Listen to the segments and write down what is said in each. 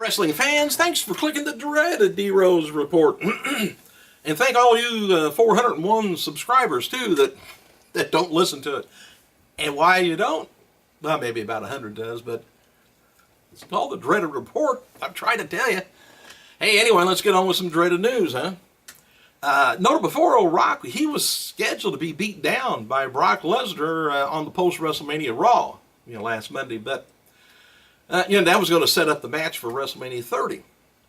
Wrestling fans, thanks for clicking the dreaded D-Rose report. And thank all you 401 subscribers, too, that don't listen to it. And why you don't? Well, maybe about 100 does, but it's called the dreaded report. I'm trying to tell you. Hey, anyway, let's get on with some dreaded news, huh? Noted before, old Rock, he was scheduled to be beat down by Brock Lesnar on the post-WrestleMania Raw, last Monday, but that was going to set up the match for WrestleMania 30.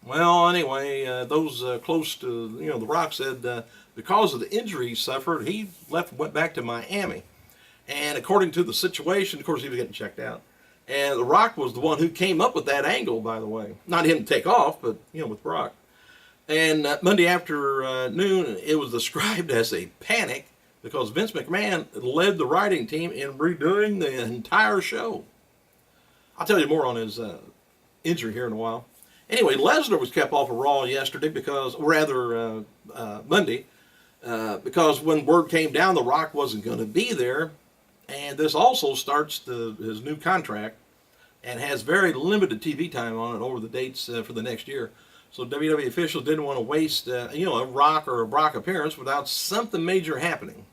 Well, anyway, those close to, The Rock said because of the injury he suffered, he went back to Miami. And according to the situation, of course, he was getting checked out. And The Rock was the one who came up with that angle, by the way. Not him to take off, but, with Brock. And Monday afternoon, it was described as a panic because Vince McMahon led the writing team in redoing the entire show. I'll tell you more on his injury here in a while. Anyway, Lesnar was kept off of Raw yesterday Monday, because when word came down, The Rock wasn't going to be there. And this also starts his new contract and has very limited TV time on it over the dates for the next year. So WWE officials didn't want to waste, a Rock or a Brock appearance without something major happening.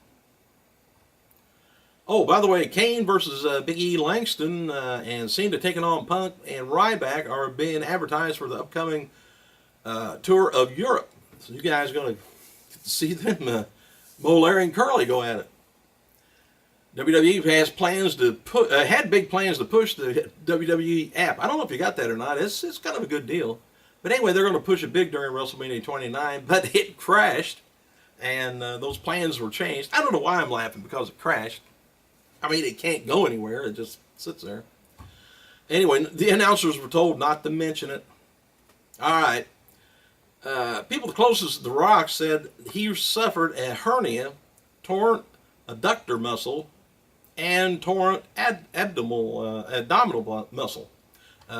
Oh, by the way, Kane versus Big E Langston and Cena taking on Punk and Ryback are being advertised for the upcoming tour of Europe. So you guys are going to see them, Mo, Larry, and Curly go at it. WWE has plans to had big plans to push the WWE app. I don't know if you got that or not. It's kind of a good deal. But anyway, they're going to push it big during WrestleMania 29, but it crashed, and those plans were changed. I don't know why I'm laughing, because it crashed. I mean, it can't go anywhere. It just sits there. Anyway, the announcers were told not to mention it. All right. People closest to The Rock said he suffered a hernia, torn adductor muscle, and torn abdominal muscle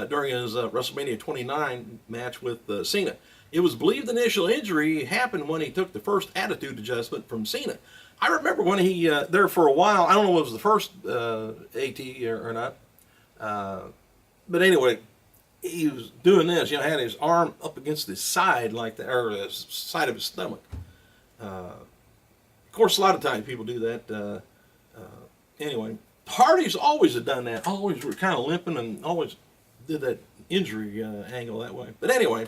during his WrestleMania 29 match with Cena. It was believed the initial injury happened when he took the first attitude adjustment from Cena. I remember when he, there for a while, I don't know if it was the first AT or not, but anyway, he was doing this, had his arm up against his side like that, or the side of his stomach. Of course, a lot of times people do that. Anyway, Hardy's always have done that, always were kind of limping and always did that injury angle that way. But anyway,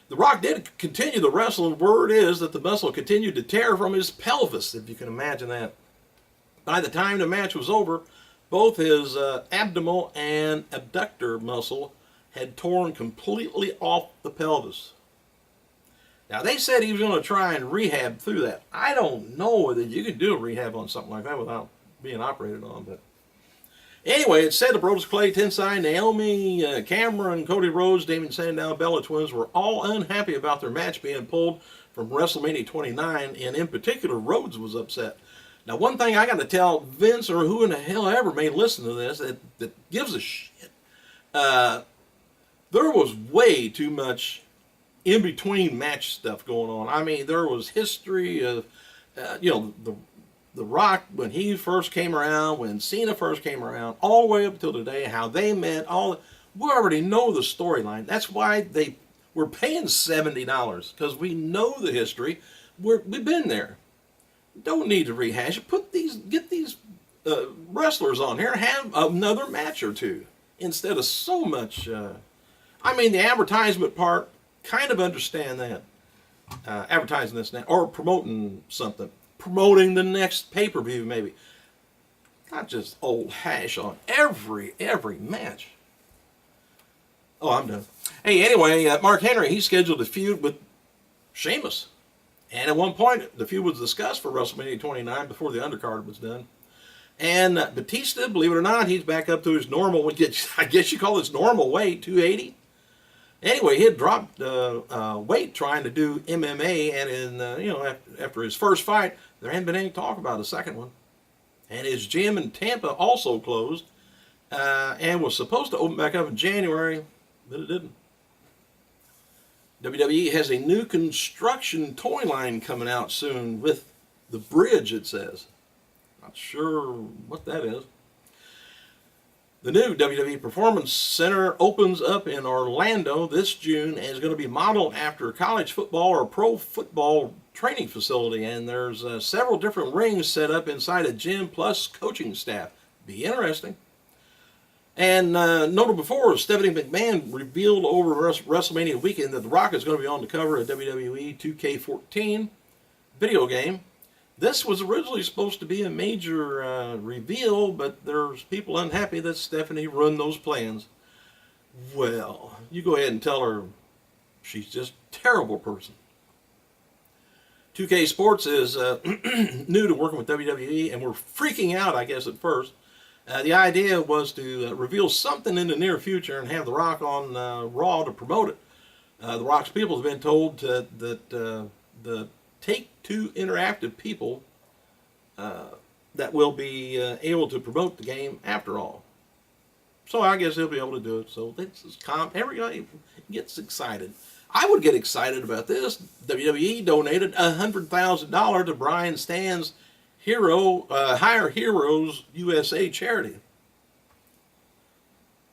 The Rock did continue to wrestle, and word is that the muscle continued to tear from his pelvis, if you can imagine that. By the time the match was over, both his abdominal and abductor muscle had torn completely off the pelvis. Now, they said he was going to try and rehab through that. I don't know whether you can do a rehab on something like that without being operated on, but anyway, it said the Brodus Clay, Tensai, Naomi, Cameron, Cody Rhodes, Damien Sandow, Bella Twins were all unhappy about their match being pulled from WrestleMania 29, and in particular, Rhodes was upset. Now, one thing I got to tell Vince, or who in the hell ever may listen to this, that gives a shit, there was way too much in-between match stuff going on. I mean, there was history of, the Rock, when he first came around, when Cena first came around, all the way up until today, how they met, we already know the storyline. That's why we're paying $70, because we know the history. We've been there. Don't need to rehash it. Get these wrestlers on here, have another match or two, instead of so much, the advertisement part, kind of understand that. Advertising this now, or promoting something. Promoting the next pay-per-view, maybe. Not just old hash on every match. Oh, I'm done. Hey, anyway, Mark Henry, he's scheduled a feud with Sheamus. And at one point, the feud was discussed for WrestleMania 29 before the undercard was done. And Batista, believe it or not, he's back up to his normal, I guess you call his normal weight, 280. Anyway, he had dropped weight trying to do MMA, and after his first fight, there hadn't been any talk about a second one. And his gym in Tampa also closed, and was supposed to open back up in January, but it didn't. WWE has a new construction toy line coming out soon with the bridge, it says. Not sure what that is. The new WWE Performance Center opens up in Orlando this June and is going to be modeled after a college football or pro football training facility. And there's several different rings set up inside a gym plus coaching staff. Be interesting. And noted before, Stephanie McMahon revealed over WrestleMania weekend that The Rock is going to be on the cover of WWE 2K14 video game. This was originally supposed to be a major reveal, but there's people unhappy that Stephanie ruined those plans. Well, you go ahead and tell her she's just a terrible person. 2K Sports is new to working with WWE, and we're freaking out, I guess, at first. The idea was to reveal something in the near future and have The Rock on Raw to promote it. The Rock's people have been told that the Take-Two Interactive people that will be able to promote the game after all. So I guess they'll be able to do it. So this is everybody gets excited. I would get excited about this. WWE donated $100,000 to Brian Stan's Hire Heroes USA charity.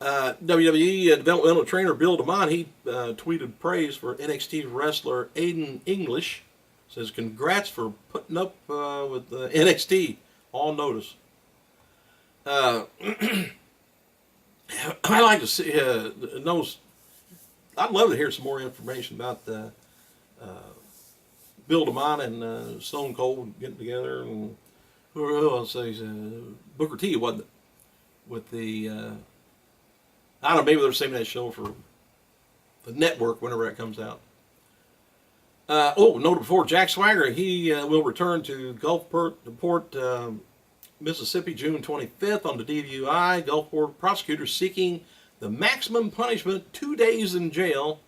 WWE developmental trainer Bill DeMott, he tweeted praise for NXT wrestler Aiden English. Says, congrats for putting up with NXT. All notice. I like to see knows. I'd love to hear some more information about Bill DeMott and Stone Cold getting together, and who else? Booker T, wasn't it? With the I don't know. Maybe they're saving that show for the network whenever it comes out. Noted before, Jack Swagger, he will return to Gulfport, Mississippi, June 25th on the DWI. Gulfport prosecutors seeking the maximum punishment, 2 days in jail,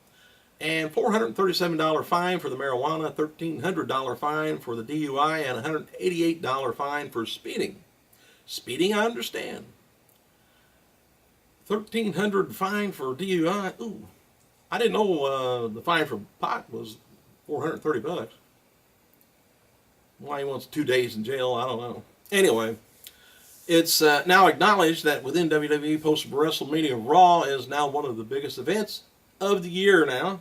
and $437 fine for the marijuana, $1,300 fine for the DUI, and $188 fine for speeding. Speeding, I understand. $1,300 fine for DUI. Ooh, I didn't know the fine for pot was $430. Why he wants 2 days in jail, I don't know. Anyway, it's now acknowledged that within WWE, post-WrestleMania Raw is now one of the biggest events of the year now.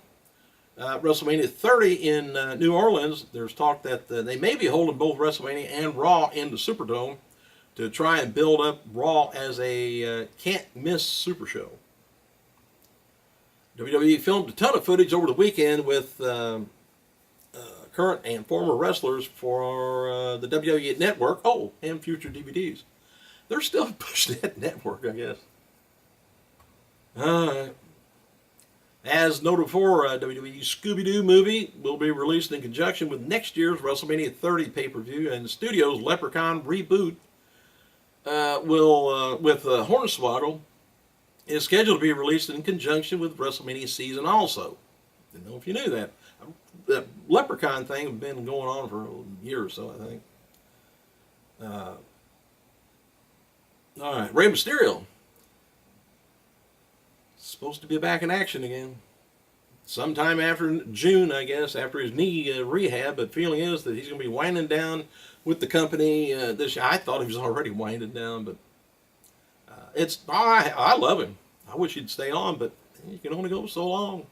WrestleMania 30 in New Orleans, there's talk that they may be holding both WrestleMania and Raw in the Superdome to try and build up Raw as a can't-miss Super Show. WWE filmed a ton of footage over the weekend with current and former wrestlers for the WWE Network. Oh, and future DVDs. They're still pushing that network, I guess. As noted before, WWE's Scooby-Doo movie will be released in conjunction with next year's WrestleMania 30 pay-per-view, and the studio's Leprechaun reboot with Hornswoggle is scheduled to be released in conjunction with WrestleMania season also. Didn't know if you knew that. The Leprechaun thing has been going on for a year or so, I think. All right, Rey Mysterio. Supposed to be back in action again. Sometime after June, I guess, after his knee rehab, but feeling is that he's going to be winding down with the company this year. I thought he was already winding down, but I love him. I wish he'd stay on, but he can only go so long.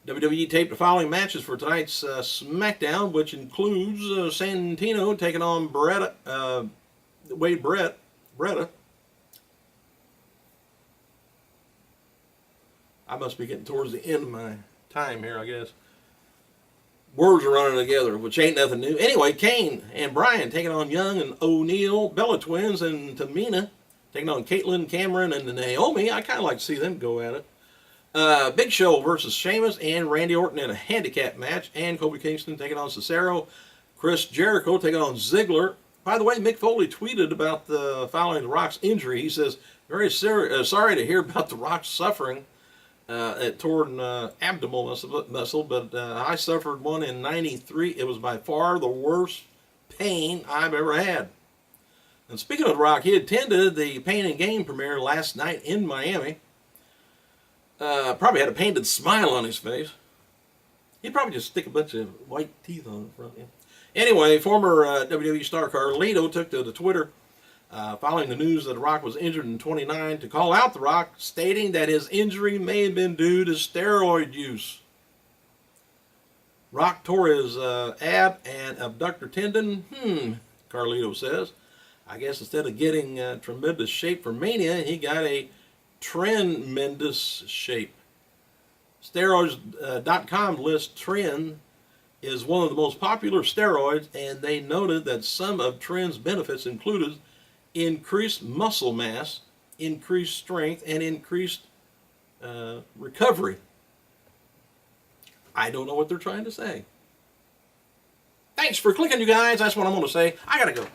WWE taped the following matches for tonight's SmackDown, which includes Santino taking on Wade Beretta. I must be getting towards the end of my time here, I guess. Words are running together, which ain't nothing new. Anyway, Kane and Bryan taking on Young and O'Neal, Bella Twins and Tamina taking on Caitlyn, Cameron, and Naomi. I kind of like to see them go at it. Big Show versus Sheamus and Randy Orton in a handicap match, and Kofi Kingston taking on Cesaro. Chris Jericho taking on Ziggler. By the way, Mick Foley tweeted about following The Rock's injury. He says, very sorry to hear about The Rock's suffering at torn abdominal muscle, but I suffered one in '93. It was by far the worst pain I've ever had. And speaking of The Rock, he attended the Pain and Gain premiere last night in Miami. Probably had a painted smile on his face. He'd probably just stick a bunch of white teeth on the front. Yeah. Anyway, former WWE star Carlito took to the Twitter following the news that The Rock was injured in 29, to call out The Rock, stating that his injury may have been due to steroid use. Rock tore his ab and abductor tendon. Carlito says. I guess instead of getting tremendous shape for Mania, he got a tremendous shape. Steroids.com lists Tren is one of the most popular steroids, and they noted that some of Tren's benefits included increased muscle mass, increased strength, and increased recovery. I don't know what they're trying to say. Thanks for clicking, you guys. That's what I'm going to say. I got to go.